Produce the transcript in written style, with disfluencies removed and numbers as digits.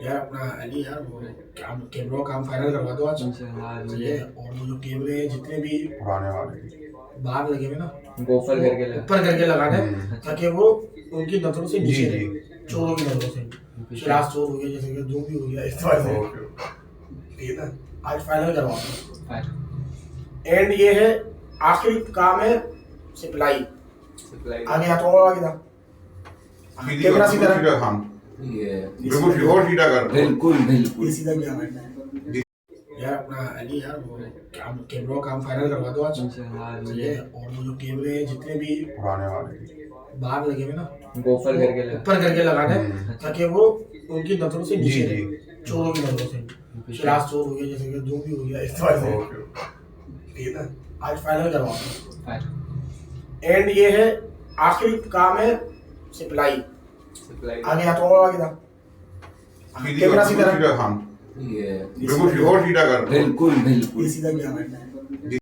यार अपना अली यार वो काम कैमरा काम फाइनल करवा दो आज। इंशाल्लाह आज हो ठीक है, जाए। और वो जो कैमरे जितने भी पुराने वाले बाहर लगे हुए ना गोफर वो करके लगा। ऊपर करके लगाना है हम्म। ताकि वो उनकी नजरों से जी नीचे जी रहे, चोरों की नजरों से। Okay, शिराज चोर हो गया, जैसे कि जो भी हो गया इस तरह से। ओके ठीक है ना, आज फाइनल करवा दो। फाइन। एंड ये है, आखिरी काम है सप्लाई। सप्लाई आगे हाथ और आगे था, सीधी कैमरा कर, सीधा बिल्कुल रख। सीधा, हाँ ये बिल्कुल और सीधा कर। बिल्कुल बिल्कुल ये सीधा क्या है यार अपना अली यार वो काम कैमरा काम फाइनल करवा दो आज। इंशाल्लाह आज हो ठीक है, जाए। और वो जो कैमरे जितने भी पुराने वाले बाहर लगे हुए ना गोफर वो करके लगा। ऊपर करके लगाना है हम्म। ताकि वो उनकी नजरों से जी नीचे जी रहे, चोरों की नजरों से। Okay, शिराज चोर हो गया, जैसे कि जो भी हो गया इस तरह से। ओके ठीक है ना, आज फाइनल करवा दो। फाइन। एंड ये है, आखिरी काम है सप्लाई। सप्लाई आगे हाथ और आगे था, सीधी कैमरा कर, सीधा बिल्कुल रख। सीधा, हाँ ये बिल्कुल और सीधा कर। बिल्कुल बिल्कुल ये सीधा क्या है